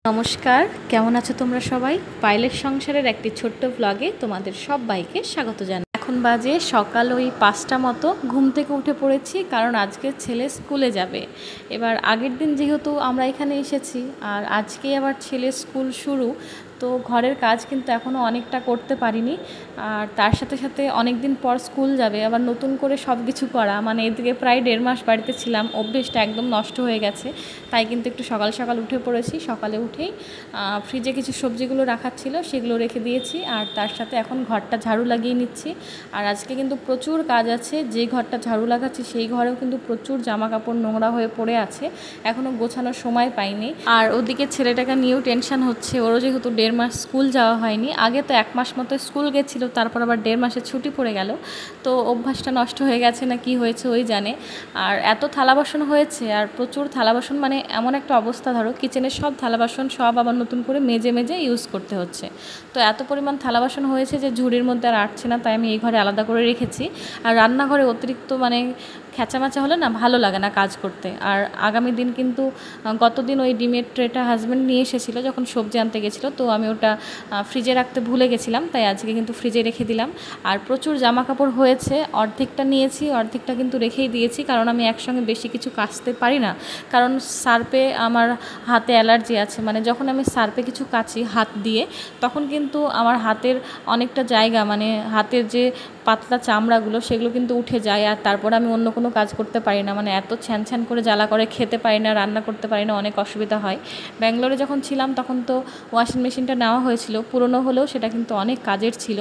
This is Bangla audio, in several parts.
নমস্কার, কেমন আছো তোমরা সবাই? পাইলের সংসারের একটি ছোট্ট ব্লগে তোমাদের সবাইকে স্বাগত জানাই। এখন বাজে সকাল ওই 5টা মতো। ঘুম থেকে উঠে পড়েছি কারণ আজকে ছেলে স্কুলে যাবে। এবার আগের দিন যেহেতু আমরা এখানে এসেছি আর আজকে আবার ছেলের স্কুল শুরু, তো ঘরের কাজ কিন্তু এখনও অনেকটা করতে পারিনি। আর তার সাথে সাথে অনেক দিন পর স্কুল যাবে, আবার নতুন করে সব কিছু করা, মানে এদিকে প্রায় 1.5 মাস বাড়িতে ছিলাম, অভ্যেসটা একদম নষ্ট হয়ে গেছে। তাই কিন্তু একটু সকাল সকাল উঠে পড়েছি। সকালে উঠেই ফ্রিজে কিছু সবজিগুলো রাখার ছিল সেগুলো রেখে দিয়েছি, আর তার সাথে এখন ঘরটা ঝাড়ু লাগিয়ে নিচ্ছি। আর আজকে কিন্তু প্রচুর কাজ আছে। যে ঘরটা ঝাড়ু লাগাচ্ছি সেই ঘরেও কিন্তু প্রচুর জামা কাপড় নোংরা হয়ে পড়ে আছে, এখনও গোছানোর সময় পাইনি। আর ওদিকে ছেলেটাকে নিয়েও টেনশন হচ্ছে, ওরও যেহেতু 1.5 মাস স্কুল যাওয়া হয়নি। আগে তো 1 মাস মতো স্কুল গেছিলো, তারপর আবার 1.5 মাসের ছুটি পড়ে গেল। তো অভ্যাসটা নষ্ট হয়ে গেছে না কি হয়েছে ওই জানে। আর এত থালা বাসন হয়েছে, আর প্রচুর থালা বাসন, মানে এমন একটা অবস্থা, ধরো কিচেনের সব থালা বাসন সব আবার নতুন করে মেজে মেজে ইউজ করতে হচ্ছে। তো এত পরিমাণ থালা বাসন হয়েছে যে ঝুড়ির মধ্যে আর আটছে না, তাই আমি এই ঘরে আলাদা করে রেখেছি। আর রান্নাঘরে অতিরিক্ত মানে খেঁচামাচা হলে না ভালো লাগে না কাজ করতে। আর আগামী দিন কিন্তু গতদিন ওই ডিমের ট্রেটা হাজব্যান্ড নিয়ে এসেছিলো যখন সবজি আনতে গেছিলো, তো আমি ওটা ফ্রিজে রাখতে ভুলে গেছিলাম, তাই আজকে কিন্তু ফ্রিজে রেখে দিলাম। আর প্রচুর জামা কাপড় হয়েছে, অর্ধেকটা নিয়েছি, অর্ধেকটা কিন্তু রেখেই দিয়েছি, কারণ আমি একসঙ্গে বেশি কিছু কাচতে পারি না। কারণ সার্ফে আমার হাতে অ্যালার্জি আছে, মানে যখন আমি সার্ফে কিছু কাচি হাত দিয়ে, তখন কিন্তু আমার হাতের অনেকটা জায়গা, মানে হাতের যে পাতলা চামড়াগুলো সেগুলো কিন্তু উঠে যায়, আর তারপর আমি অন্য কোনো কাজ করতে পারি না। মানে এত ছ্যান ছ্যান করে জ্বালা করে, খেতে পারি না, রান্না করতে পারি না, অনেক অসুবিধা হয়। ব্যাঙ্গালোরে যখন ছিলাম তখন তো ওয়াশিং মেশিনটা নেওয়া হয়েছিল, পুরনো হলেও সেটা কিন্তু অনেক কাজের ছিল।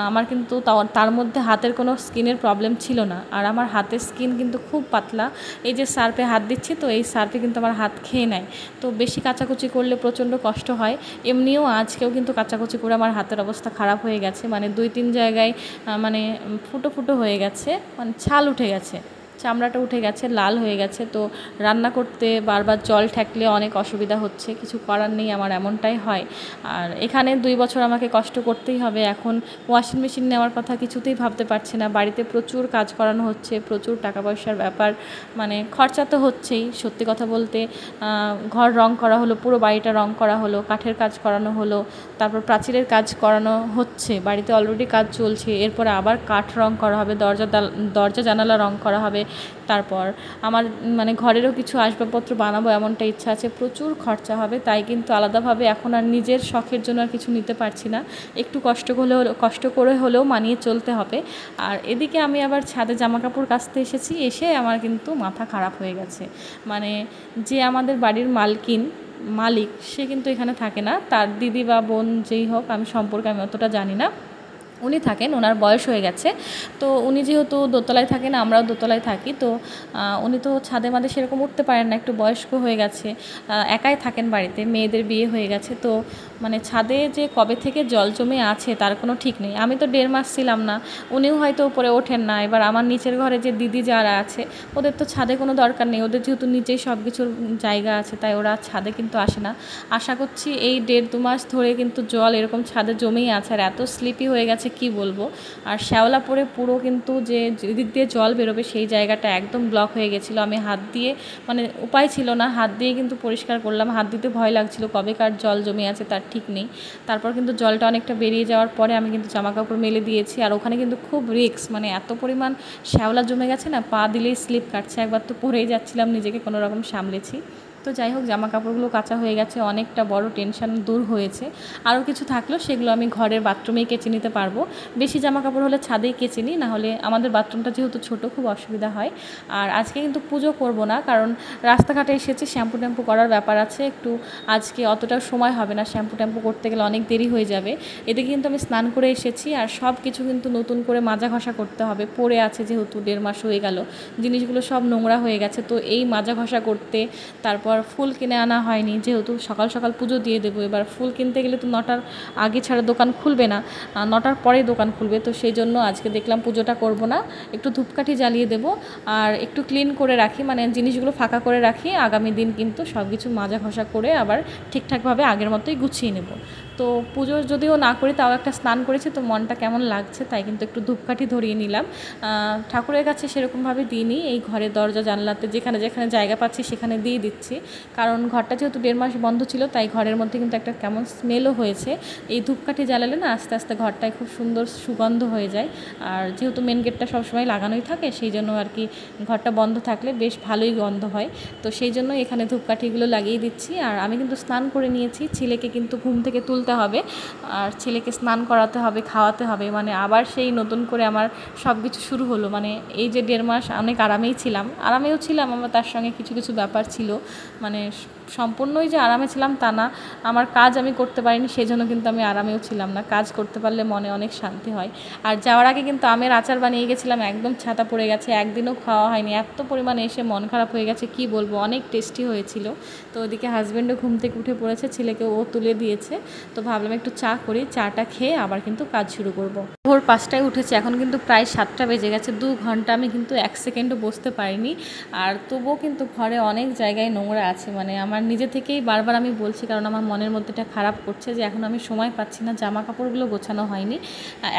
আমার কিন্তু তার মধ্যে হাতের কোনো স্কিনের প্রবলেম ছিল না। আর আমার হাতের স্কিন কিন্তু খুব পাতলা। এই যে সার্ফে হাত দিচ্ছি, তো এই সার্ফে কিন্তু আমার হাত খেয়ে নেয়, তো বেশি কাচাকুচি করলে প্রচণ্ড কষ্ট হয়। এমনিও আজকেও কিন্তু কাচাকুচি করে আমার হাতের অবস্থা খারাপ হয়ে গেছে, মানে 2-3 জায়গায় মানে ফুটো ফুটো হয়ে গেছে, মানে ছাল উঠে গেছে, চামড়াটা উঠে গেছে, লাল হয়ে গেছে। তো রান্না করতে বারবার জল ঠেকলে অনেক অসুবিধা হচ্ছে, কিছু করার নেই, আমার এমনটাই হয়। আর এখানে 2 বছর আমাকে কষ্ট করতেই হবে। এখন ওয়াশিং মেশিন নেওয়ার কথা কিছুতেই ভাবতে পারছি না। বাড়িতে প্রচুর কাজ করানো হচ্ছে, প্রচুর টাকা পয়সার ব্যাপার, মানে খরচা তো হচ্ছেই। সত্যি কথা বলতে ঘর রং করা হলো, পুরো বাড়িটা রং করা হলো, কাঠের কাজ করানো হলো, তারপর প্রাচীরের কাজ করানো হচ্ছে, বাড়িতে অলরেডি কাজ চলছে, এরপরে আবার কাঠ রং করা হবে, দরজা জানালা রং করা হবে। তারপর আমার মানে ঘরেরও কিছু আসবাবপত্র বানাবো এমনটা ইচ্ছা আছে, প্রচুর খরচা হবে। তাই কিন্তু আলাদাভাবে এখন আর নিজের শখের জন্য আর কিছু নিতে পারছি না, একটু কষ্ট করে হলেও মানিয়ে চলতে হবে। আর এদিকে আমি আবার ছাদে জামাকাপড় কাচতে এসেছি, এসে আমার কিন্তু মাথা খারাপ হয়ে গেছে। মানে যে আমাদের বাড়ির মালিক সে কিন্তু এখানে থাকে না, তার দিদি বা বোন যেই হোক, আমি সম্পর্কে আমি অতটা জানি না, উনি থাকেন, ওনার বয়স হয়ে গেছে। তো উনি যেহেতু দোতলায় থাকেন, আমরাও দোতলায় থাকি, তো উনি তো ছাদে মাদে সেরকম উঠতে পারেন না, একটু বয়স্ক হয়ে গেছে, একাই থাকেন বাড়িতে, মেয়েদের বিয়ে হয়ে গেছে। তো মানে ছাদে যে কবে থেকে জল জমে আছে তার কোনো ঠিক নেই। আমি তো 1.5 মাস ছিলাম না, উনিও হয়তো উপরে ওঠেন না। এবার আমার নিচের ঘরে যে দিদি যারা আছে, ওদের তো ছাদে কোনো দরকার নেই, ওদের যেহেতু নিচেই সব কিছুর জায়গা আছে, তাই ওরা ছাদে কিন্তু আসে না। আশা করছি এই 1.5-2 মাস ধরে কিন্তু জল এরকম ছাদে জমেই আছে, আর এত স্লিপি হয়ে গেছে কি বলবো। আর শ্যাওলা পড়ে পুরো কিন্তু যে দিক দিয়ে জল বেরোবে সেই জায়গাটা একদম ব্লক হয়ে গেছিলো। আমি হাত দিয়ে, মানে উপায় ছিল না, হাত দিয়ে কিন্তু পরিষ্কার করলাম, হাত দিতে ভয় লাগছিল, কবেকার জল জমে আছে তার ঠিক নেই। তারপর কিন্তু জলটা অনেকটা বেরিয়ে যাওয়ার পরে আমি কিন্তু জামাকাপড় মেলে দিয়েছি। আর ওখানে কিন্তু খুব রিস্ক, মানে এত পরিমাণ শ্যাওলা জমে গেছে না, পা দিলেই স্লিপ কাটছে, একবার তো পড়েই যাচ্ছিলাম, নিজেকে কোনো রকম সামলেছি। তো যাই হোক, জামা কাপড়গুলো কাচা হয়ে গেছে, অনেকটা বড় টেনশন দূর হয়েছে। আরও কিছু থাকলেও সেগুলো আমি ঘরের বাথরুমেই কেচে নিতে পারবো। বেশি জামা কাপড় হলে ছাদেই কেচে নিই, নাহলে আমাদের বাথরুমটা যেহেতু ছোটো খুব অসুবিধা হয়। আর আজকে কিন্তু পুজো করব না, কারণ রাস্তাঘাটে এসেছি, শ্যাম্পু ট্যাম্পু করার ব্যাপার আছে একটু, আজকে অতটা সময় হবে না, শ্যাম্পু ট্যাম্পু করতে গেলে অনেক দেরি হয়ে যাবে। এদিকে কিন্তু আমি স্নান করে এসেছি, আর সব কিছু কিন্তু নতুন করে মাজা ঘষা করতে হবে, পড়ে আছে যেহেতু 1.5 মাস হয়ে গেল, জিনিসগুলো সব নোংরা হয়ে গেছে। তো এই মাজা ঘষা করতে, তারপর ফুল কিনে আনা হয়নি, যেহেতু সকাল সকাল পুজো দিয়ে দেবো। এবার ফুল কিনতে গেলে তো 9টার আগে ছাড়া দোকান খুলবে না, 9টার পরেই দোকান খুলবে। তো সেই জন্য আজকে দেখলাম পুজোটা করব না, একটু ধূপকাঠি জ্বালিয়ে দেবো, আর একটু ক্লিন করে রাখি, মানে জিনিসগুলো ফাঁকা করে রাখি, আগামী দিন কিন্তু সব কিছু মাজা ঘষা করে আবার ঠিকঠাকভাবে আগের মতোই গুছিয়ে নেব। তো পুজো যদিও না করি তাও একটা স্নান করেছি, তো মনটা কেমন লাগছে তাই কিন্তু একটু ধূপকাঠি ধরিয়ে নিলাম। ঠাকুরের কাছে সেরকমভাবে দিইনি, এই ঘরের দরজা জানলাতে যেখানে যেখানে জায়গা পাচ্ছি সেখানে দিয়ে দিচ্ছি, কারণ ঘরটা যেহেতু 1.5 মাস বন্ধ ছিল তাই ঘরের মধ্যে কিন্তু একটা কেমন স্মেলও হয়েছে। এই ধূপকাঠি জ্বালালে না আস্তে আস্তে ঘরটায় খুব সুন্দর সুগন্ধ হয়ে যায়। আর যেহেতু মেন গেটটা সবসময় লাগানোই থাকে সেই জন্য আর কি ঘরটা বন্ধ থাকলে বেশ ভালোই গন্ধ হয়। তো সেই জন্য এখানে ধূপকাঠিগুলো লাগিয়ে দিচ্ছি। আর আমি কিন্তু স্নান করে নিয়েছি, ছেলেকে কিন্তু ঘুম থেকে তুলতে হবে আর ছেলেকে স্নান করাতে হবে, খাওয়াতে হবে, মানে আবার সেই নতুন করে আমার সব কিছু শুরু হলো। মানে এই যে 1.5 মাস অনেক আরামেও ছিলাম, আমার তার সঙ্গে কিছু কিছু ব্যাপার ছিল, মানে সম্পূর্ণই যে আরামে ছিলাম তা না। আমার কাজ আমি করতে পারিনি সেজন্য কিন্তু আমি আরামেও ছিলাম না, কাজ করতে পারলে মনে অনেক শান্তি হয়। আর যাওয়ার আগে কিন্তু আমের আচার বানিয়ে গেছিলাম, একদম ছাতা পড়ে গেছে, একদিনও খাওয়া হয়নি, এত পরিমাণে এসে মন খারাপ হয়ে গেছে কি বলবো, অনেক টেস্টি হয়েছিল। তো ওদিকে হাজব্যান্ডও ঘুম থেকে উঠে পড়েছে, ছেলেকে ও তুলে দিয়েছে, তো ভাবলাম একটু চা করি, চাটা খেয়ে আবার কিন্তু কাজ শুরু করব। ভোর 5টায় উঠেছে, এখন কিন্তু প্রায় 7টা বেজে গেছে, 2 ঘন্টা আমি কিন্তু 1 সেকেন্ডও বসতে পারিনি। আর তবুও কিন্তু ঘরে অনেক জায়গায় নোংরা আছে, মানে আমার নিজে থেকেই বারবার আমি বলছি, কারণ আমার মনের মধ্যেটা খারাপ করছে যে এখন আমি সময় পাচ্ছি না, জামা কাপড়গুলো গোছানো হয়নি।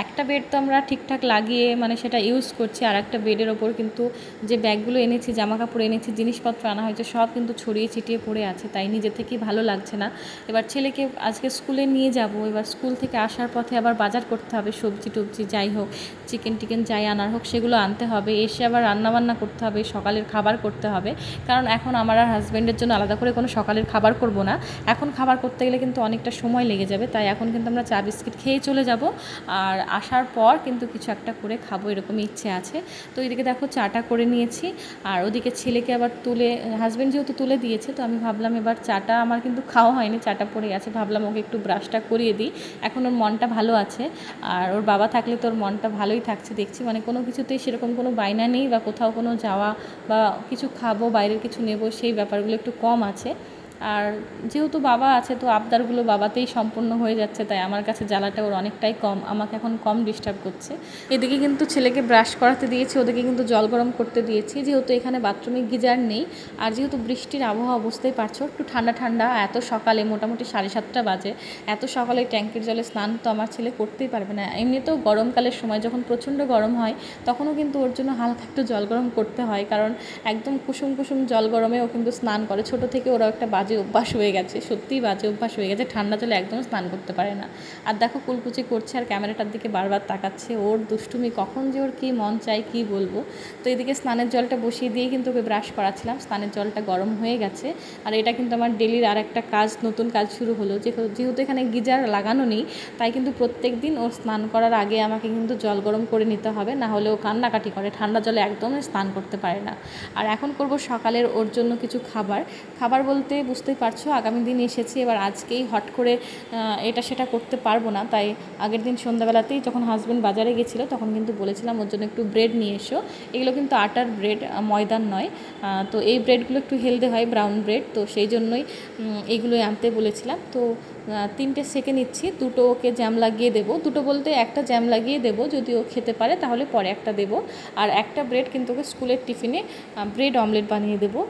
একটা বেড তো আমরা ঠিকঠাক লাগিয়ে মানে সেটা ইউজ করছি, আর একটা বেডের ওপর কিন্তু যে ব্যাগগুলো এনেছি, জামা কাপড় এনেছি, জিনিসপত্র আনা হয়েছে সব কিন্তু ছড়িয়ে ছিটিয়ে পড়ে আছে, তাই নিজে থেকেই ভালো লাগছে না। এবার ছেলেকে আজকে স্কুলে নিয়ে যাব, এবার স্কুল থেকে আসার পথে আবার বাজার করতে হবে, সবজি টবজি যাই হোক, চিকেন টিকেন যাই আনার হোক সেগুলো আনতে হবে, এসে আবার রান্নাবান্না করতে হবে, সকালের খাবার করতে হবে, কারণ এখন আমার আর হাজব্যান্ডের জন্য আলাদা করে কোনো সকালের খাবার করব না। এখন খাবার করতে গেলে কিন্তু অনেকটা সময় লেগে যাবে, তাই এখন কিন্তু আমরা চা বিস্কিট খেয়ে চলে যাব, আর আসার পর কিন্তু কিছু একটা করে খাবো এরকমই ইচ্ছে আছে। তো এদিকে দেখো চাটা করে নিয়েছি, আর ওদিকে ছেলেকে আবার তুলে, হাজব্যান্ড যেহেতু তুলে দিয়েছে তো আমি ভাবলাম এবার চাটা আমার কিন্তু খাওয়া হয়নি, চাটা পড়ে আছে, ভাবলাম ওকে একটু ব্রাশটা করিয়ে দিই, এখন ওর মনটা ভালো আছে। আর ওর বাবা থাকলে তো ওর মনটা ভালোই থাকছে দেখছি, মানে কোনো কিছুতেই সেরকম কোনো বায়না নেই, বা কোথাও কোনো যাওয়া বা কিছু খাবো বাইরের কিছু নেব সেই ব্যাপারগুলো একটু কম আছে। আর যেহেতু বাবা আছে তো আবদারগুলো বাবাতেই সম্পূর্ণ হয়ে যাচ্ছে, তাই আমার কাছে জ্বালাটা ওর অনেকটাই কম, আমাকে এখন কম ডিস্টার্ব করছে। এদিকে কিন্তু ছেলেকে ব্রাশ করাতে দিয়েছি, ওদিকে কিন্তু জল গরম করতে দিয়েছি, যেহেতু এখানে বাথরুমে গিজার নেই, আর যেহেতু বৃষ্টির আবহাওয়া বুঝতেই পারছো একটু ঠান্ডা ঠান্ডা, এত সকালে মোটামুটি 7:30 বাজে, এত সকালে ট্যাঙ্কির জলে স্নান তো আমার ছেলে করতেই পারবে না। এমনিতেও গরমকালের সময় যখন প্রচণ্ড গরম হয় তখনও কিন্তু ওর জন্য হালকা একটু জল গরম করতে হয়, কারণ একদম কুসুম কুসুম জল গরমে ও কিন্তু স্নান করে, ছোটো থেকে ওরা একটা বাজে অভ্যাস হয়ে গেছে, সত্যিই বাজে অভ্যাস হয়ে গেছে, ঠান্ডা জলে একদম স্নান করতে পারে না। আর দেখো কুলকুচি করছে আর ক্যামেরাটার দিকে বারবার তাকাচ্ছে, ওর দুষ্টুমি কখন যে ওর কী মন চাই কী বলবো। তো এদিকে স্নানের জলটা বসিয়ে দিয়ে কিন্তু ওকে ব্রাশ করাচ্ছিলাম, স্নানের জলটা গরম হয়ে গেছে। আর এটা কিন্তু আমার ডেলির আর একটা কাজ, নতুন কাজ শুরু হলো, যেহেতু এখানে গিজার লাগানো নেই তাই কিন্তু প্রত্যেক দিন ওর স্নান করার আগে আমাকে কিন্তু জল গরম করে নিতে হবে, না হলে ও কান্নাকাটি করে, ঠান্ডা জলে একদম স্নান করতে পারে না। আর এখন করব সকালের ওর জন্য কিছু খাবার বলতে বুঝতেই পারছো আগামী দিন এসেছি, এবার আজকেই হট করে এটা সেটা করতে পারবো না, তাই আগের দিন সন্ধ্যাবেলাতেই যখন হাজব্যান্ড বাজারে গেছিলো তখন কিন্তু বলেছিলাম ওর জন্য একটু ব্রেড নিয়ে এসো, এগুলো কিন্তু আটার ব্রেড, ময়দার নয়। তো এই ব্রেডগুলো একটু হেলদি হয়, ব্রাউন ব্রেড, তো সেই জন্যই এইগুলোই আনতে বলেছিলাম। তো 3টে সেকে নিচ্ছি, 2টো ওকে জ্যাম লাগিয়ে দেবো, 2টো বলতে একটা জ্যাম লাগিয়ে দেবো, যদি ও খেতে পারে তাহলে পরে একটা দেবো, আর একটা ব্রেড কিন্তু ওকে স্কুলের টিফিনে ব্রেড অমলেট বানিয়ে দেবো।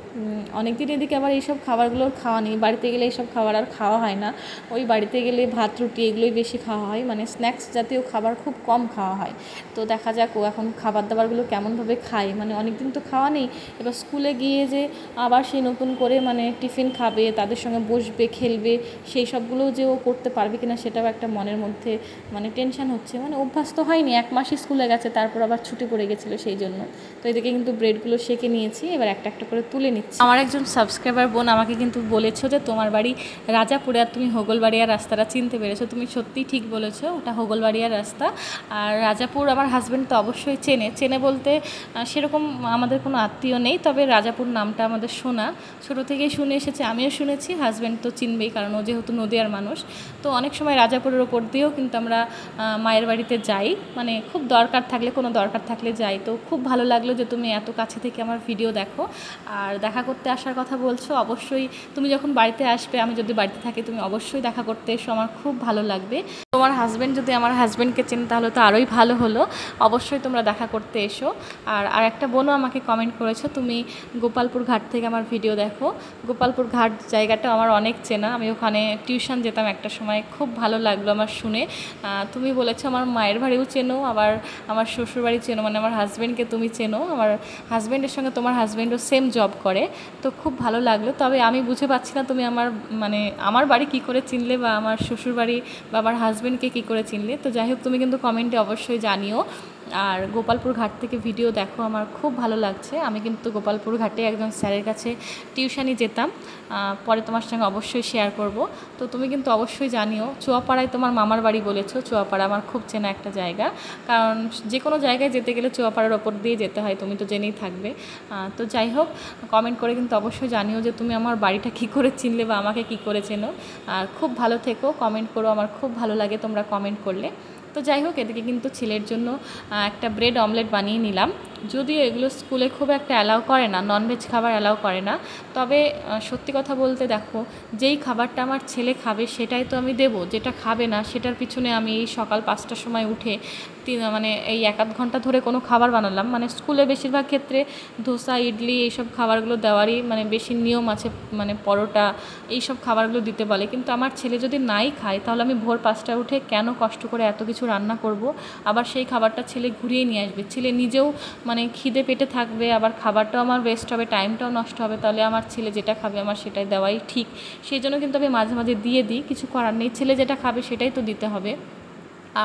অনেকদিন এদিকে আবার এইসব খাবারগুলোর খাওয়া নেই, বাড়িতে গেলে এইসব খাবার আর খাওয়া হয় না, ওই বাড়িতে গেলে ভাত রুটি এগুলোই বেশি খাওয়া হয়, মানে স্ন্যাক্স জাতীয় খাবার খুব কম খাওয়া হয়। তো দেখা যাক ও এখন খাবার দাবারগুলো কেমনভাবে খায়, মানে অনেকদিন তো খাওয়া নেই, এবার স্কুলে গিয়ে যে আবার সেই নতুন করে মানে টিফিন খাবে, তাদের সঙ্গে বসবে খেলবে, সেই সবগুলোও যে ও করতে পারবে কিনা সেটাও একটা মনের মধ্যে মানে টেনশন হচ্ছে, মানে অভ্যাস তো হয়নি, 1 মাসই স্কুলে গেছে, তারপর আবার ছুটি পড়ে গেছিলো সেই জন্য। তো এদিকে কিন্তু ব্রেডগুলো সেকে নিয়েছি, এবার একটা একটা করে তুলে নিচ্ছি। আমার একজন সাবস্ক্রাইবার বোন আমাকে কিন্তু বলেছো যে তোমার বাড়ি রাজাপুরে আর তুমি হোগলবাড়িয়ার রাস্তাটা চিনতে পেরেছো, তুমি সত্যিই ঠিক বলেছো, ওটা হোগলবাড়িয়ার রাস্তা। আর রাজাপুর আমার হাজব্যান্ড তো অবশ্যই চেনে বলতে সেরকম আমাদের কোনো আত্মীয় নেই, তবে রাজাপুর নামটা আমাদের শোনা, ছোটো থেকেই শুনে এসেছে, আমিও শুনেছি, হাজব্যান্ড তো চিনবেই কারণ ও যেহেতু নদিয়ার মানুষ। তো অনেক সময় রাজাপুরের ওপর দিয়েও কিন্তু আমরা মায়ের বাড়িতে যাই, মানে খুব দরকার থাকলে, কোনো দরকার থাকলে যাই। তো খুব ভালো লাগলো যে তুমি এত কাছে থেকে আমার ভিডিও দেখো আর দেখা করতে আসার কথা বলছো, অবশ্যই তুমি যখন বাড়িতে আসবে, আমি যদি বাড়িতে থাকি তুমি অবশ্যই দেখা করতে এসো, আমার খুব ভালো লাগবে। তোমার হাজব্যান্ড যদি আমার হাজব্যান্ডকে চেনে তাহলে তো আরোই ভালো হলো। অবশ্যই তোমরা দেখা করতে এসো। আর একটা বোনও আমাকে কমেন্ট করেছো তুমি গোপালপুর ঘাট থেকে আমার ভিডিও দেখো। গোপালপুর ঘাট জায়গাটা আমার অনেক চেনা, আমি ওখানে টিউশন যেতাম একটা সময়, খুব ভালো লাগলো আমার শুনে। তুমি বলেছো আমার মায়ের বাড়িও চেনো, আবার আমার শ্বশুরবাড়ি চেনো, মানে আমার হাজব্যান্ডকে তুমি চেনো। আমার হাজব্যান্ডের সঙ্গে তোমার হাজব্যান্ডও সেম জব করে, তো খুব ভালো লাগলো। তবে আমি বুঝে পাচ্ছি না তুমি আমার বাড়ি কী করে চিনলে, বা আমার শ্বশুরবাড়ি বা আমার হাজব্যান্ডকে কী করে চিনলে। তো যাই হোক, তুমি কিন্তু কমেন্টে অবশ্যই জানিও। আর গোপালপুর ঘাট থেকে ভিডিও দেখো, আমার খুব ভালো লাগছে। আমি কিন্তু গোপালপুর ঘাটে একজন স্যারের কাছে টিউশানি যেতাম, পরে তোমার সঙ্গে অবশ্যই শেয়ার করব। তো তুমি কিন্তু অবশ্যই জানিও। চুয়াপাড়ায় তোমার মামার বাড়ি বলেছো, চুয়াপাড়া আমার খুব চেনা একটা জায়গা, কারণ যে কোনো জায়গায় যেতে গেলে চুয়াপাড়ার ওপর দিয়ে যেতে হয়, তুমি তো জেনেই থাকবে। তো যাই হোক, কমেন্ট করে কিন্তু অবশ্যই জানিও যে তুমি আমার বাড়িটা কী করে চিনলে বা আমাকে কী করে চেনো। আর খুব ভালো থেকো, কমেন্ট করো, আমার খুব ভালো লাগে তোমরা কমেন্ট করলে। তো যাই হোক, এদিকে কিন্তু ছেলের জন্য একটা ব্রেড অমলেট বানিয়ে নিলাম। যদিও এগুলো স্কুলে খুব একটা অ্যালাউ করে না, ননভেজ খাবার অ্যালাউ করে না। তবে সত্যি কথা বলতে দেখো, যেই খাবারটা আমার ছেলে খাবে সেটাই তো আমি দেবো, যেটা খাবে না সেটার পিছনে আমি এই সকাল 5টার সময় উঠে এই 1-8 ঘন্টা ধরে কোনো খাবার বানালাম। স্কুলে বেশিরভাগ ক্ষেত্রে ধোসা, ইডলি এইসব খাবারগুলো দেওয়ারই বেশি নিয়ম আছে, পরোটা এইসব খাবারগুলো দিতে বলে। কিন্তু আমার ছেলে যদি নাই খায়, তাহলে আমি ভোর 5টায় উঠে কেন কষ্ট করে এত কিছু রান্না করব, আবার সেই খাবারটা ছেলে ঘুরিয়ে নিয়ে আসবে। ছেলে নিজেও খিদে পেটে থাকবে, আবার খাবারটাও আমার ওয়েস্ট হবে, টাইমটাও নষ্ট হবে। তাহলে আমার ছেলে যেটা খাবে আমার সেটাই দেওয়াই ঠিক। সেই জন্য কিন্তু আমি মাঝে মাঝে দিয়ে দিই, কিছু করার নেই, ছেলে যেটা খাবে সেটাই তো দিতে হবে।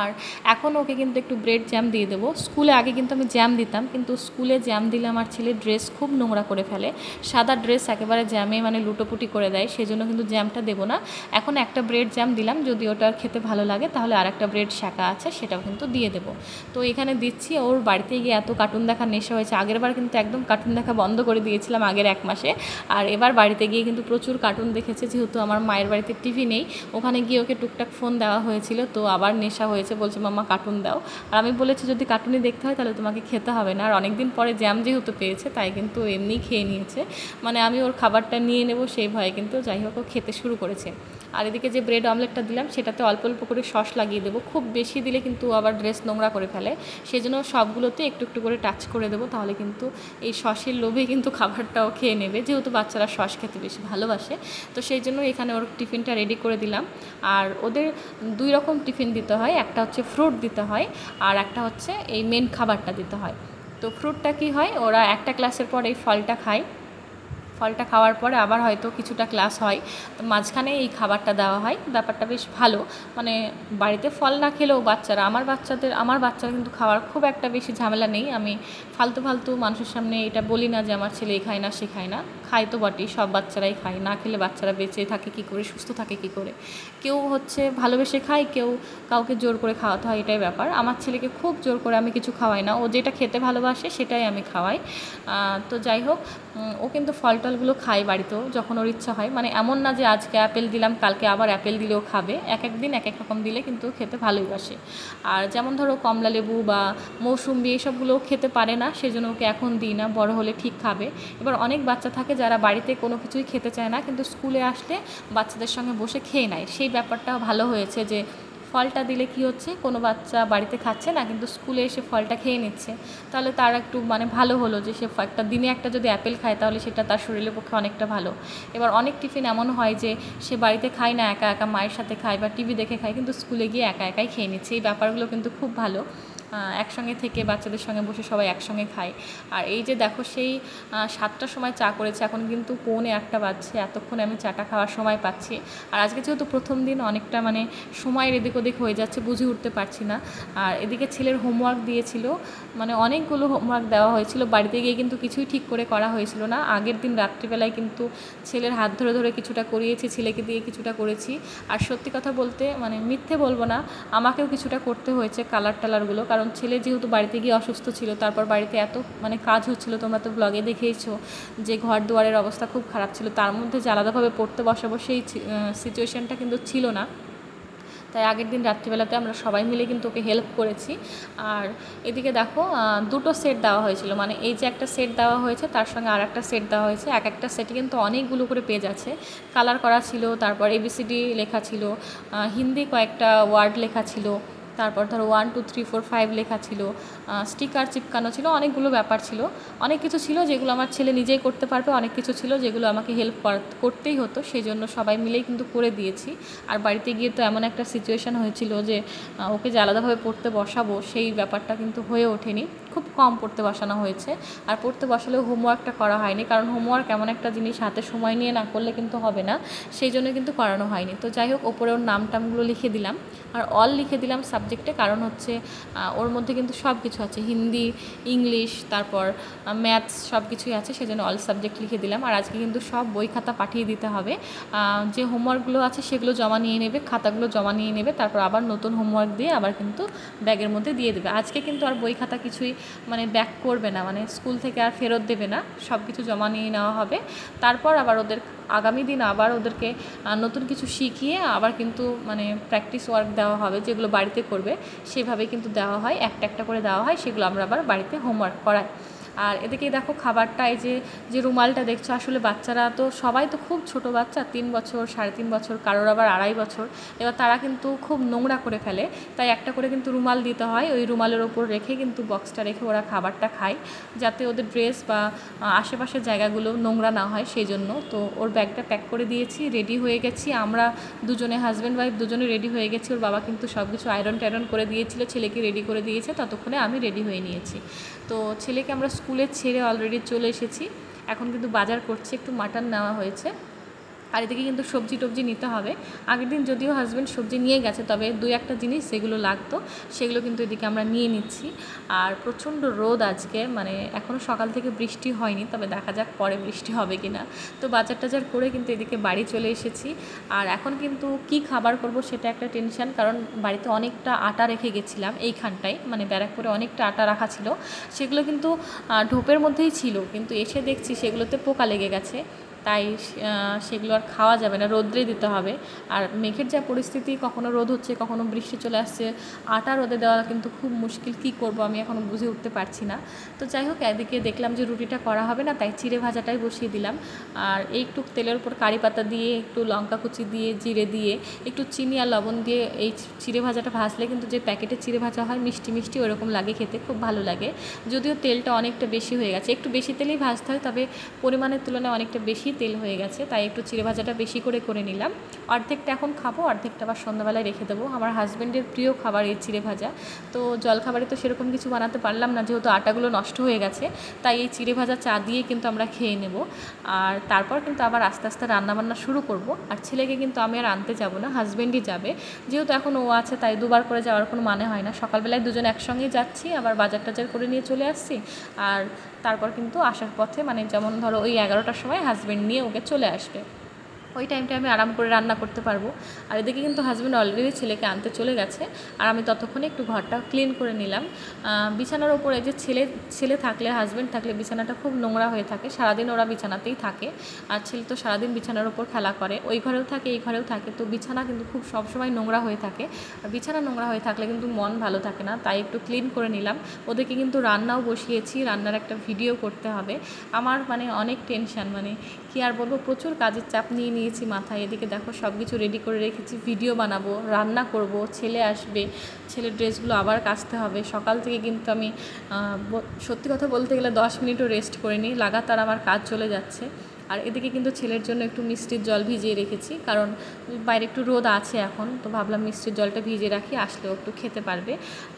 আর এখন ওকে কিন্তু একটু ব্রেড জ্যাম দিয়ে দেবো। স্কুলে আগে কিন্তু আমি জ্যাম দিতাম, কিন্তু স্কুলে জ্যাম দিলে আমার ছেলে ড্রেস খুব নোংরা করে ফেলে, সাদা ড্রেস একেবারে জ্যামে লুটোপুটি করে দেয়, সেই জন্য কিন্তু জ্যামটা দেবো না। এখন একটা ব্রেড জ্যাম দিলাম, যদি ওটা খেতে ভালো লাগে তাহলে আর একটা ব্রেড শাঁকা আছে, সেটাও কিন্তু দিয়ে দেবো। তো এখানে দিচ্ছি। ওর বাড়িতে গিয়ে এত কার্টুন দেখার নেশা হয়েছে, আগেরবার কিন্তু একদম কার্টুন দেখা বন্ধ করে দিয়েছিলাম আগের 1 মাসে। আর এবার বাড়িতে গিয়ে কিন্তু প্রচুর কার্টুন দেখেছে, যেহেতু আমার মায়ের বাড়িতে টিভি নেই, ওখানে গিয়ে ওকে টুকটাক ফোন দেওয়া হয়েছিল, তো আবার নেশা হয়েছে, বলছে মাম্মা কার্টুন দাও। আর আমি বলেছি যদি কার্টুনই দেখতে হয় তাহলে তোমাকে খেতে হবে না। আর অনেকদিন পরে জ্যাম যেহেতু পেয়েছে, তাই কিন্তু এমনিই খেয়ে নিয়েছে, আমি ওর খাবারটা নিয়ে নেব সেই ভয়ে, কিন্তু যাই হোক ও খেতে শুরু করেছে। আর এদিকে যে ব্রেড অমলেটটা দিলাম সেটাতে অল্প অল্প করে সস লাগিয়ে দেবো, খুব বেশি দিলে কিন্তু আবার ড্রেস নোংরা করে ফেলে, সেই জন্য সবগুলোতে একটু একটু করে টাচ করে দেবো, তাহলে কিন্তু এই সসের লোভে কিন্তু খাবারটাও খেয়ে নেবে, যেহেতু বাচ্চারা সস খেতে বেশি ভালোবাসে। তো সেই জন্য এখানে ওর টিফিনটা রেডি করে দিলাম। আর ওদের 2 রকম টিফিন দিতে হয়, একটা হচ্ছে ফ্রুট দিতে হয়, আর একটা হচ্ছে এই মেন খাবারটা দিতে হয়। তো ফ্রুটটা কি হয়, ওরা একটা ক্লাসের পর এই ফলটা খায়, ফলটা খাওয়ার পরে আবার হয়তো কিছুটা ক্লাস হয়, তো মাঝখানে এই খাবারটা দেওয়া হয়। ব্যাপারটা বেশ ভালো, বাড়িতে ফল না খেলেও আমার বাচ্চারা কিন্তু খাওয়ার খুব একটা বেশি ঝামেলা নেই। আমি ফালতু ফালতু মানুষের সামনে এটা বলি না যে আমার ছেলে এই খায় না সে খায় না, খায় তো বটেই, সব বাচ্চারাই খায়, না খেলে বাচ্চারা বেঁচে থাকে কী করে, সুস্থ থাকে কী করে। কেউ ভালোবেসে খায়, কেউ কাউকে জোর করে খাওয়াতে হয়, এটাই ব্যাপার। আমার ছেলেকে খুব জোর করে আমি কিছু খাওয়াই না, ও যেটা খেতে ভালোবাসে সেটাই আমি খাওয়াই। তো যাই হোক, ও কিন্তু ফল টলগুলো খায় বাড়িতেও যখন ওর ইচ্ছা হয়, এমন না যে আজকে অ্যাপেল দিলাম কালকে আবার অ্যাপেল দিলেও খাবে, এক এক দিন এক এক রকম দিলে কিন্তু খেতে ভালোই বাসে। আর যেমন ধরো কমলা লেবু বা মৌসুম্বি এইসবগুলোও খেতে পারে না, সেজন্য ওকে এখন দিই না, বড় হলে ঠিক খাবে। এবার অনেক বাচ্চা থাকে যারা বাড়িতে কোনো কিছুই খেতে চায় না, কিন্তু স্কুলে আসলে বাচ্চাদের সঙ্গে বসে খেয়ে নেয়, সেই ব্যাপারটা ভালো হয়েছে যে ফলটা দিলে কি হচ্ছে, কোনো বাচ্চা বাড়িতে খাচ্ছে না কিন্তু স্কুলে এসে ফলটা খেয়ে নিচ্ছে, তাহলে তার একটু ভালো হলো যে সে একটা দিনে একটা যদি অ্যাপেল খায় তাহলে সেটা তার শরীরের পক্ষে অনেকটা ভালো। এবার অনেক টিফিন এমন হয় যে সে বাড়িতে খায় না, একা একা মায়ের সাথে খায় বা টিভি দেখে খায়, কিন্তু স্কুলে গিয়ে একা একাই খেয়ে নিচ্ছে, এই ব্যাপারগুলো কিন্তু খুব ভালো। একসঙ্গে থেকে বাচ্চাদের সঙ্গে বসে সবাই একসঙ্গে খায়। আর এই যে দেখো, সেই 7টার সময় চা করেছে, এখন কিন্তু 1:45 বাজছে, এতক্ষণে আমি চাটা খাওয়ার সময় পাচ্ছি। আর আজকে যেহেতু প্রথম দিন, অনেকটা সময়ের এদিক ওদিক হয়ে যাচ্ছে, বুঝে উঠতে পারছি না। আর এদিকে ছেলের হোমওয়ার্ক দিয়েছিল, অনেকগুলো হোমওয়ার্ক দেওয়া হয়েছিল, বাড়িতে গিয়ে কিন্তু কিছুই ঠিক করে করা হয়েছিল না। আগের দিন রাত্রিবেলায় কিন্তু ছেলের হাত ধরে ধরে কিছুটা করিয়েছি, ছেলেকে দিয়ে কিছুটা করেছি। আর সত্যি কথা বলতে মিথ্যে বলবো না, আমাকেও কিছুটা করতে হয়েছে কালার টালারগুলো, কারণ ছেলে যেহেতু বাড়িতে গিয়ে অসুস্থ ছিল, তারপর বাড়িতে এত কাজ হচ্ছিল, তোমরা তো ব্লগে দেখেইছো যে ঘর দুয়ারের অবস্থা খুব খারাপ ছিল, তার মধ্যে যে আলাদাভাবে পড়তে বসাবো সেই সিচুয়েশানটা কিন্তু ছিল না। তাই আগের দিন রাত্রিবেলাতে আমরা সবাই মিলে কিন্তু ওকে হেল্প করেছি। আর এদিকে দেখো দুটো সেট দেওয়া হয়েছিল, মানে এই যে একটা সেট দেওয়া হয়েছে তার সঙ্গে আর একটা সেট দেওয়া হয়েছে। এক একটা সেটে কিন্তু অনেকগুলো করে পেজ আছে, কালার করা ছিল, তারপর ABCD লেখা ছিল, হিন্দি কয়েকটা ওয়ার্ড লেখা ছিল, তারপর ধরো 1 2 3 4 5 লেখা ছিল, স্টিকার চিপকানো ছিল, অনেকগুলো ব্যাপার ছিল, অনেক কিছু ছিল যেগুলো আমার ছেলে নিজেই করতে পারবে, অনেক কিছু ছিল যেগুলো আমাকে হেল্প করতেই হতো, সেই জন্য সবাই মিলেই কিন্তু করে দিয়েছি। আর বাড়িতে গিয়ে তো এমন একটা সিচুয়েশান হয়েছিল যে ওকে যে আলাদাভাবে পড়তে বসাবো সেই ব্যাপারটা কিন্তু হয়ে ওঠেনি, খুব কম পড়তে বসানো হয়েছে। আর পড়তে বসালেও হোমওয়ার্কটা করা হয়নি, কারণ হোমওয়ার্ক এমন একটা জিনিস হাতে সময় নিয়ে না করলে কিন্তু হবে না, সেই জন্য কিন্তু করানো হয়নি। তো যাই হোক, ওপরে ওর নাম টামগুলো লিখে দিলাম আর অল লিখে দিলাম সাবজেক্টে, কারণ হচ্ছে ওর মধ্যে কিন্তু সব কিছু আছে, হিন্দি, ইংলিশ, তারপর ম্যাথস, সব কিছুই আছে, সেজন্য অল সাবজেক্ট লিখে দিলাম। আর আজকে কিন্তু সব বই খাতা পাঠিয়ে দিতে হবে, যে হোমওয়ার্কগুলো আছে সেগুলো জমা নিয়ে নেবে, খাতাগুলো জমা নিয়ে নেবে, তারপর আবার নতুন হোমওয়ার্ক দিয়ে আবার কিন্তু ব্যাগের মধ্যে দিয়ে দেবে। আজকে কিন্তু আর বই খাতা কিছুই মানে ব্যাক করবে না, মানে স্কুল থেকে আর ফেরত দেবে না, সব কিছু জমা নিয়ে নেওয়া হবে। তারপর আবার ওদের আগামী দিন আবার ওদেরকে নতুন কিছু শিখিয়ে আবার কিন্তু মানে প্র্যাকটিস ওয়ার্ক দেওয়া হবে, যেগুলো বাড়িতে করবে সেভাবে কিন্তু দেওয়া হয়, একটা একটা করে দেওয়া হয়, সেগুলো আমরা আবার বাড়িতে হোমওয়ার্ক করাই। আর এদিকে দেখো খাবারটা, এই যে রুমালটা দেখছো, আসলে বাচ্চারা তো সবাই তো খুব ছোট বাচ্চা, 3 বছর 3.5 বছর, কারোর আবার 2.5 বছর, এবার তারা কিন্তু খুব নোংরা করে ফেলে, তাই একটা করে কিন্তু রুমাল দিতে হয়, ওই রুমালের ওপর রেখে কিন্তু বক্সটা রেখে ওরা খাবারটা খায়, যাতে ওদের ড্রেস বা আশেপাশের জায়গাগুলো নোংরা না হয় সেই জন্য। তো ওর ব্যাগটা প্যাক করে দিয়েছি, রেডি হয়ে গেছি আমরা দুজনে, হাজব্যান্ড ওয়াইফ দুজনে রেডি হয়ে গেছি। ওর বাবা কিন্তু সব কিছু আয়রন টায়রন করে দিয়েছিল, ছেলেকে রেডি করে দিয়েছে, ততক্ষণে আমি রেডি হয়ে নিয়েছি। তো ছেলেকে আমরা স্কুলে ছেড়ে অলরেডি চলে এসেছি, এখন কিন্তু বাজার করছি, একটু মাটন নেওয়া হয়েছে। আর এদিকে কিন্তু সবজি টবজি নিতে হবে, আগের দিন যদিও হাজব্যান্ড সবজি নিয়ে গেছে, তবে 2-1টা জিনিস যেগুলো লাগতো সেগুলো কিন্তু এদিকে আমরা নিয়ে নিচ্ছি। আর প্রচণ্ড রোদ আজকে, মানে এখনও সকাল থেকে বৃষ্টি হয়নি, তবে দেখা যাক পরে বৃষ্টি হবে কি না। তো বাজার টাজার করে কিন্তু এদিকে বাড়ি চলে এসেছি। আর এখন কিন্তু কি খাবার করব সেটা একটা টেনশন, কারণ বাড়িতে অনেকটা আটা রেখে গেছিলাম এইখানটায়, মানে ব্যারাকপুরে অনেকটা আটা রাখা ছিল, সেগুলো কিন্তু ঢোপের মধ্যেই ছিল, কিন্তু এসে দেখছি সেগুলোতে পোকা লেগে গেছে, তাই সেগুলো আর খাওয়া যাবে না, রোদ্রে দিতে হবে। আর মেঘের যা পরিস্থিতি, কখনো রোদ হচ্ছে কখনো বৃষ্টি চলে আসছে, আটা রোদে দেওয়া কিন্তু খুব মুশকিল, কী করব আমি এখনও বুঝে উঠতে পারছি না। তো যাই হোক, এদিকে দেখলাম যে রুটিটা করা হবে না, তাই চিড়ে ভাজাটাই বসিয়ে দিলাম। আর একটু তেলের উপর কারি পাতা দিয়ে, একটু লঙ্কা কুচি দিয়ে, জিরে দিয়ে, একটু চিনি আর লবণ দিয়ে এই চিড়ে ভাজাটা ভাজলে কিন্তু যে প্যাকেটে চিড়ে ভাজা হয় মিষ্টি মিষ্টি, ওরকম লাগে খেতে, খুব ভালো লাগে। যদিও তেলটা অনেকটা বেশি হয়ে গেছে, একটু বেশি তেলেই ভাজতে হয়, তবে পরিমাণের তুলনায় অনেকটা বেশি তেল হয়ে গেছে, তাই একটু চিড়ে ভাজাটা বেশি করে নিলাম। অর্ধেকটা এখন খাবো, অর্ধেকটা আবার সন্ধ্যাবেলায় রেখে দেবো। আমার হাজব্যান্ডের প্রিয় খাবার এই চিড়ে ভাজা। তো জলখাবারে তো সেরকম কিছু বানাতে পারলাম না, যেহেতু আটাগুলো নষ্ট হয়ে গেছে, তাই এই চিড়ে ভাজা চা দিয়ে কিন্তু আমরা খেয়ে নেব। আর তারপর কিন্তু আবার আস্তে আস্তে রান্নাবান্না শুরু করব। আর ছেলেকে কিন্তু আমি আর আনতে যাব না, হাজব্যান্ডই যাবে, যেহেতু এখন ও আছে, তাই দুবার করে যাওয়ার কোনো মানে হয় না। সকালবেলায় দুজন একসঙ্গেই যাচ্ছি, আবার বাজার টাজার করে নিয়ে চলে আসছি, আর তারপর কিন্তু আসার পথে, মানে যেমন ধরো ওই 11টার সময় হাজব্যান্ড নিয়ে ওকে চলে আসবে, ওই টাইমটা আমি আরাম করে রান্না করতে পারবো। আর এদিকে কিন্তু হাজব্যান্ড অলরেডি ছেলেকে আনতে চলে গেছে, আর আমি ততক্ষণে একটু ঘরটা ক্লিন করে নিলাম। বিছানার ওপরে যে ছেলে থাকলে, হাজব্যান্ড থাকলে বিছানাটা খুব নোংরা হয়ে থাকে, সারাদিন ওরা বিছানাতেই থাকে, আর ছেলে তো সারাদিন বিছানার ওপর খেলা করে, ওই ঘরেও থাকে এই ঘরেও থাকে, তো বিছানা কিন্তু খুব সবসময় নোংরা হয়ে থাকে। আর বিছানা নোংরা হয়ে থাকলে কিন্তু মন ভালো থাকে না, তাই একটু ক্লিন করে নিলাম। ওদেরকে কিন্তু রান্নাও বসিয়েছি, রান্নার একটা ভিডিও করতে হবে। আমার মানে অনেক টেনশান, মানে কি আর বলবো, প্রচুর কাজের চাপ নিয়ে নিয়েছি মাথায়। এদিকে দেখো সব কিছু রেডি করে রেখেছি, ভিডিও বানাবো, রান্না করব, ছেলে আসবে, ছেলের ড্রেসগুলো আবার কাচতে হবে। সকাল থেকে কিন্তু আমি সত্যি কথা বলতে গেলে 10 মিনিটও রেস্ট করিনি, লাগাতার আমার কাজ চলে যাচ্ছে। আর এদিকে কিন্তু ছেলের জন্য একটু মিষ্টির জল ভিজিয়ে রেখেছি, কারণ বাইরে একটু রোদ আছে এখন, তো ভাবলাম মিষ্টির জলটা ভিজিয়ে রাখি, আসলেও একটু খেতে পারবে।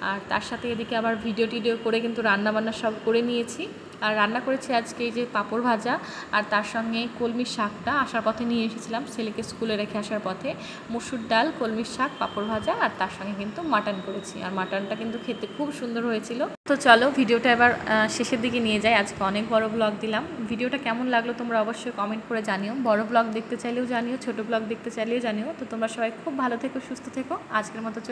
আর তার সাথে এদিকে আবার ভিডিও টিডিও করে কিন্তু রান্নাবান্না সব করে নিয়েছি। আর রান্না করেছি আজকে এই যে পাঁপড় ভাজা, আর তার সঙ্গে কলমির শাকটা আসার পথে নিয়ে এসেছিলাম, ছেলেকে স্কুলে রেখে আসার পথে। মসুর ডাল, কলমির শাক, পাঁপড় ভাজা, আর তার সঙ্গে কিন্তু মাটন করেছি, আর মাটনটা কিন্তু খেতে খুব সুন্দর হয়েছিল। তো চলো ভিডিওটা এবার শেষের দিকে নিয়ে যাই। আজকে অনেক বড় ব্লগ দিলাম, ভিডিওটা কেমন লাগলো তোমরা অবশ্যই কমেন্ট করে জানিও। বড় ব্লগ দেখতে চাইলেও জানিও, ছোট ব্লগ দেখতে চাইলেও জানিও। তো তোমরা সবাই খুব ভালো থেকো, সুস্থ থেকো, আজকের মতো চলো।